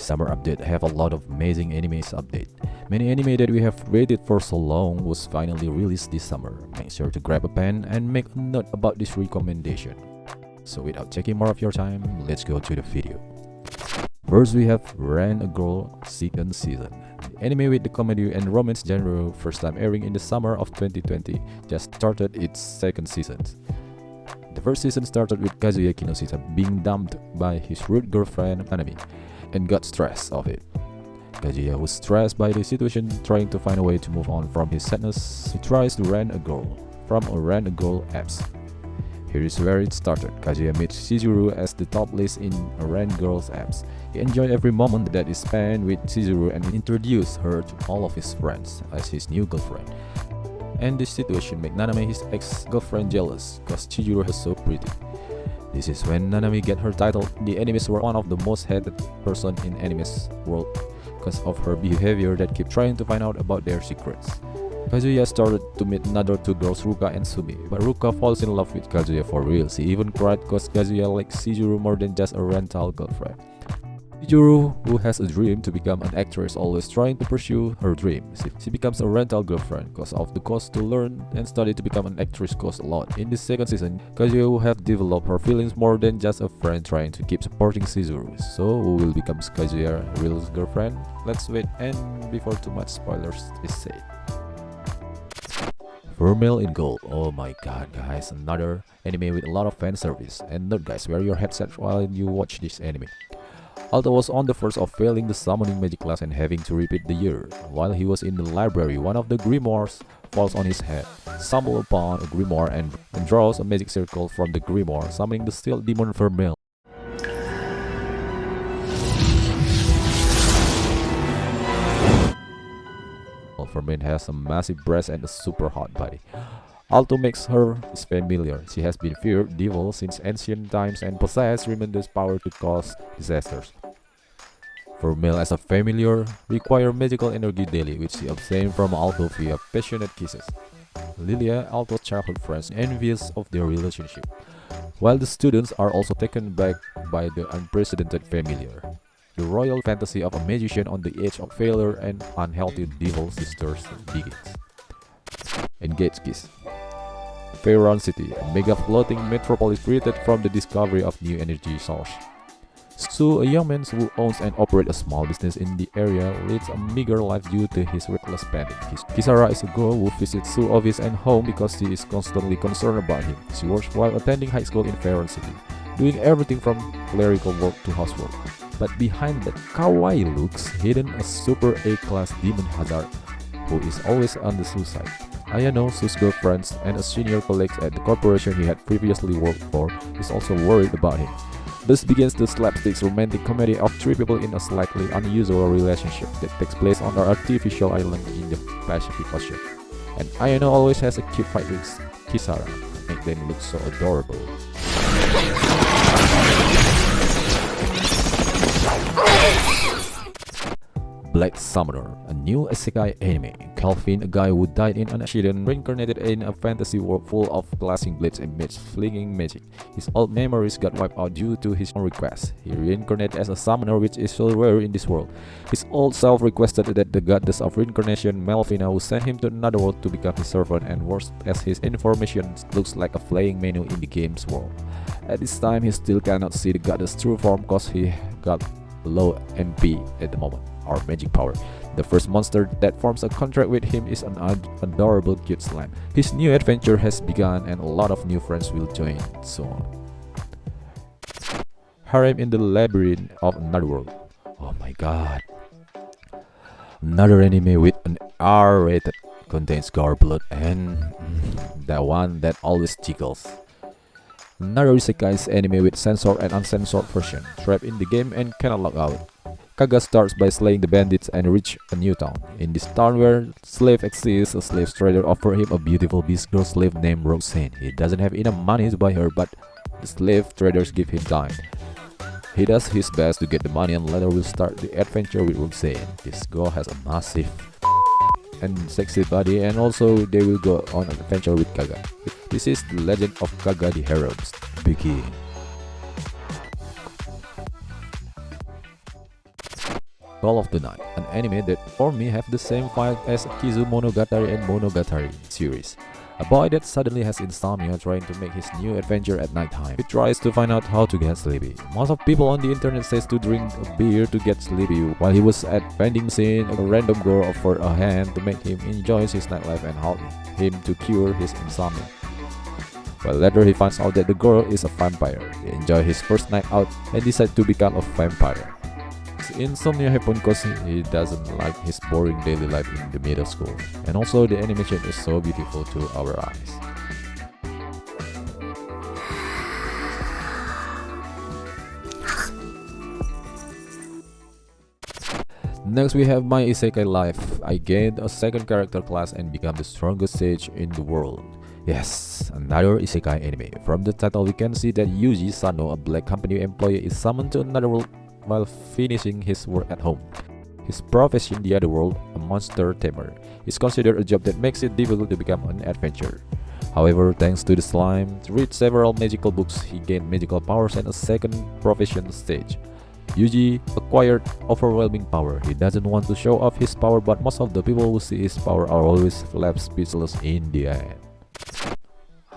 summer update have a lot of amazing animes update. Many anime that we have waited for so long was finally released this summer. Make sure to grab a pen and make a note about this recommendation. So without taking more of your time, let's go to the video. First we have Ran a Girl second season. The anime with the comedy and romance genre, first time airing in the summer of 2020, just started its second season. The first season started with Kazuya Kinoshita being dumped by his rude girlfriend Nanami and got stressed of it. Kazuya was stressed by the situation, trying to find a way to move on from his sadness. He tries to rent a girl from a rent a girl apps. Here is where it started. Kazuya meets Chizuru as the top list in a rent girls apps. He enjoyed every moment that is spent with Chizuru and introduced her to all of his friends as his new girlfriend. And this situation made Nanami, his ex-girlfriend, jealous cause Chizuru is so pretty. This is when Nanami get her title in the anime's world one of the most hated person in anime's world because of her behavior that keep trying to find out about their secrets. Kazuya started to meet another two girls, Ruka and Sumi, but Ruka falls in love with Kazuya for real. She even cried cause Kazuya likes Chizuru more than just a rental girlfriend. Chizuru, who has a dream to become an actress, always trying to pursue her dream. She becomes a rental girlfriend cause of the cost to learn and study to become an actress costs a lot. In this second season, Kazuya will have developed her feelings more than just a friend trying to keep supporting Chizuru. So who will become Kazuya's real girlfriend? Let's wait and before too much spoilers is said. Vermail in Gold. Oh my god guys, another anime with a lot of fan service. And note guys, wear your headset while you watch this anime. Alto was on the verge of failing the summoning magic class and having to repeat the year. While he was in the library, one of the grimoires falls on his head. Stumbles upon a grimoire and draws a magic circle from the grimoire, summoning the steel demon Vermail. Vermail has a massive breast and a super hot body. Alto makes her his familiar. She has been feared devil since ancient times and possesses tremendous power to cause disasters. Vermail as a familiar require magical energy daily, which she obtained from Alto via passionate kisses. Lilia, Alto's childhood friends, envious of their relationship, while the students are also taken back by the unprecedented familiar. The royal fantasy of a magician on the edge of failure and unhealthy devil sisters begins. Engage Kiss. Feyron City, a mega floating metropolis created from the discovery of new energy source. Su, a young man who owns and operates a small business in the area, leads a meager life due to his reckless spending. Kisara is a girl who visits Su's office and home because she is constantly concerned about him. She works while attending high school in Feyron City, doing everything from clerical work to housework. But behind that kawaii looks, hidden a super A-class demon hazard who is always on the suicide. Ayano, Su's girlfriend and a senior colleague at the corporation he had previously worked for, is also worried about him. Thus begins the slapstick romantic comedy of three people in a slightly unusual relationship that takes place on an artificial island in the Pacific Ocean. And Ayano always has a cute fight with Kisara, make them look so adorable. Black Summoner, a new isekai anime. Calvin, a guy who died in an accident, reincarnated in a fantasy world full of clashing blades and flinging magic. His old memories got wiped out due to his own request. He reincarnated as a summoner, which is so rare in this world. His old self requested that the goddess of reincarnation, Melvina, would send him to another world to become his servant, and worse, as his information looks like a flying menu in the game's world. At this time, he still cannot see the goddess' true form cause he got low MP at the moment, or magic power. The first monster that forms a contract with him is an adorable cute slime. His new adventure has begun and a lot of new friends will join soon. Harem in the Labyrinth of Another World. Oh my god. Another anime with an R-rated, contains gore, blood and that one that always tickles. Another isekai anime with censored and uncensored version, trapped in the game and cannot log out. Kaga starts by slaying the bandits and reach a new town. In this town where slave exists, a slave trader offers him a beautiful beast girl slave named Roxanne. He doesn't have enough money to buy her, but the slave traders give him time. He does his best to get the money and later will start the adventure with Roxanne. This girl has a massive and sexy body, and also they will go on an adventure with Kaga. This is the legend of Kaga the Harem. Begin. Call of the Night, an anime that for me have the same vibe as Kizu Monogatari and Monogatari series. A boy that suddenly has insomnia trying to make his new adventure at nighttime. He tries to find out how to get sleepy. Most of people on the internet says to drink a beer to get sleepy. While he was at vending scene, a random girl offered a hand to make him enjoy his nightlife and help him to cure his insomnia. Well, later he finds out that the girl is a vampire. He enjoys his first night out and decides to become a vampire. His insomnia happens because he doesn't like his boring daily life in the middle school. And also the animation is so beautiful to our eyes. Next we have my isekai life. I gained a second character class and become the strongest sage in the world. Yes, another isekai anime. From the title we can see that Yuji Sano, a black company employee, is summoned to another world while finishing his work at home. His profession in the other world, a monster tamer, is considered a job that makes it difficult to become an adventurer. However, thanks to the slime, to read several magical books, he gained magical powers and a second profession stage. Yuji acquired overwhelming power. He doesn't want to show off his power, but most of the people who see his power are always left speechless in the end.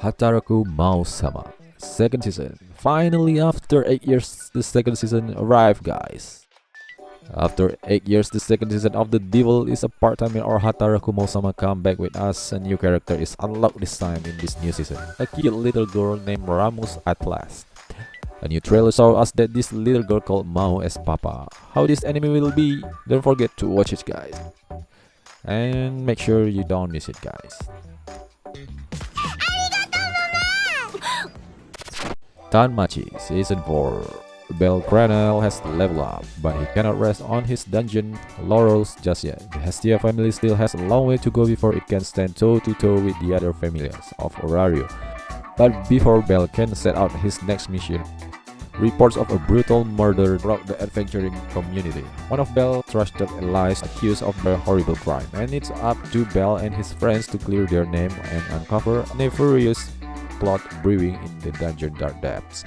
Hataraku mou-sama, second season. Finally, after 8 years, the second season arrived, guys. After 8 years, the second season of The Devil is a part-time or Hataraku mou-sama come back with us. A new character is unlocked this time in this new season. A cute little girl named Ramus at last. A new trailer showed us that this little girl called Maou as Papa. How this anime will be, don't forget to watch it, guys. And make sure you don't miss it, guys. Danmachi Season 4. Vermail has leveled up, but he cannot rest on his dungeon laurels just yet. The Hestia family still has a long way to go before it can stand toe-to-toe with the other families of Orario. But before Bell can set out his next mission, reports of a brutal murder rock the adventuring community. One of Bell's trusted allies accused of a horrible crime, and it's up to Bell and his friends to clear their name and uncover a nefarious plot brewing in the dungeon dark depths.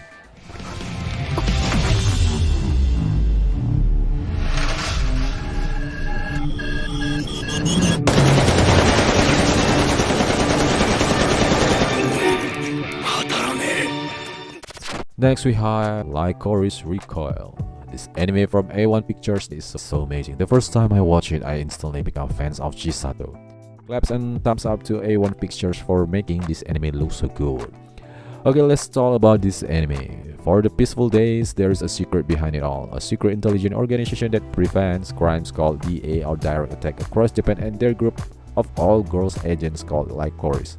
Next we have Lycoris Recoil. This anime from A1 Pictures is so amazing. The first time I watched it, I instantly became fans of Chisato. Claps and thumbs up to A1 Pictures for making this anime look so good. Okay, let's talk about this anime. For the peaceful days, there is a secret behind it all. A secret intelligence organization that prevents crimes called DA or Direct Attack across Japan, and their group of all-girls agents called Lycoris,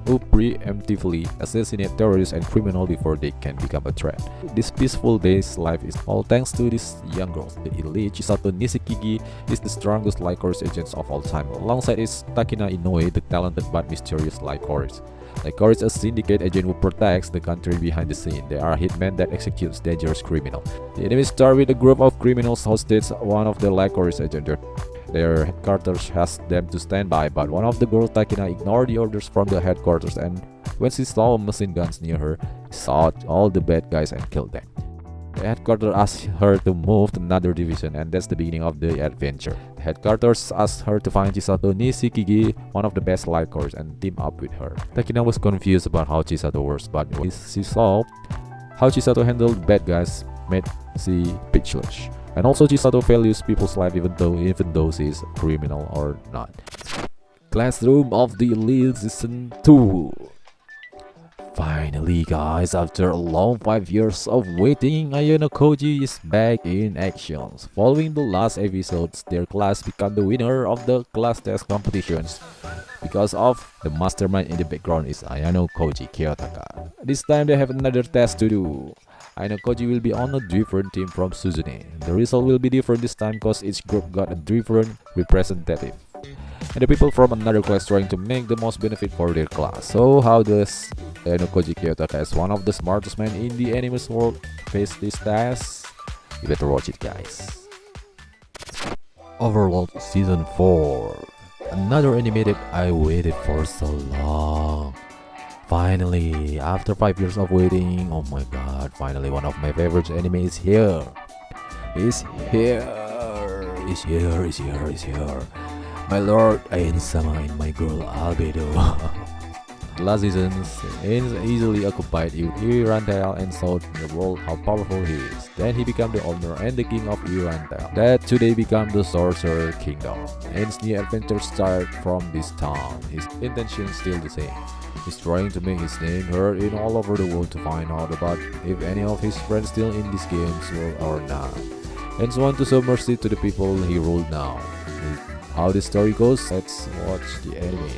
who preemptively assassinate terrorists and criminals before they can become a threat. This peaceful day's life is all thanks to these young girls. The elite Chisato Nishikigi is the strongest Lycoris agent of all time, alongside his Takina Inoue, the talented but mysterious Lycoris. Lycoris is a syndicate agent who protects the country behind the scene. They are hitmen that executes dangerous criminals. The enemy starts with a group of criminals hostage one of the Lycoris agents. Their headquarters asked them to stand by, but one of the girls, Takina, ignored the orders from the headquarters, and when she saw machine guns near her, she shot all the bad guys and killed them. The headquarters asked her to move to another division, and that's the beginning of the adventure. The headquarters asked her to find Chisato Nishikigi, one of the best Lycoris, and team up with her. Takina was confused about how Chisato works, but when she saw how Chisato handled bad guys, made she speechless. And also Chisato values people's life even though she is a criminal or not. Classroom of the Elite Season 2. Finally, guys, after a long 5 years of waiting, Ayano Koji is back in action. Following the last episodes, their class became the winner of the class test competitions. Because of the mastermind in the background is Ayano Koji Kiyotaka. This time they have another test to do. Ayano Koji will be on a different team from Suzune. The result will be different this time because each group got a different representative. And the people from another class trying to make the most benefit for their class. So how does Ayano Koji Kiyotaka, as one of the smartest men in the anime's world, face this test? You better watch it, guys. Overlord Season 4. Another anime that I waited for so long. Finally, after 5 years of waiting, oh my god, finally one of my favorite anime is here. It's here. is here. My lord, Ainsama and my girl Albedo. Last season, Ains easily occupied Irantel and showed the world how powerful he is. Then he became the owner and the king of Irantel. That today became the Sorcerer Kingdom. Ains' new adventure start from this town. His intention still the same. He's trying to make his name heard in all over the world to find out about if any of his friends still in these games or not. Ains wants to show mercy to the people he ruled now. How the story goes, let's watch the anime.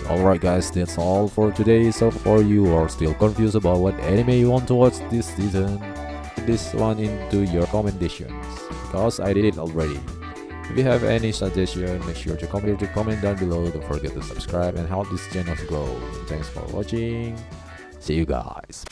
Alright guys, that's all for today. So for you who are still confused about what anime you want to watch this season, put this one into your recommendations, because I did it already. If you have any suggestion, make sure to comment down below. Don't forget to subscribe and help this channel to grow. Thanks for watching. See you guys.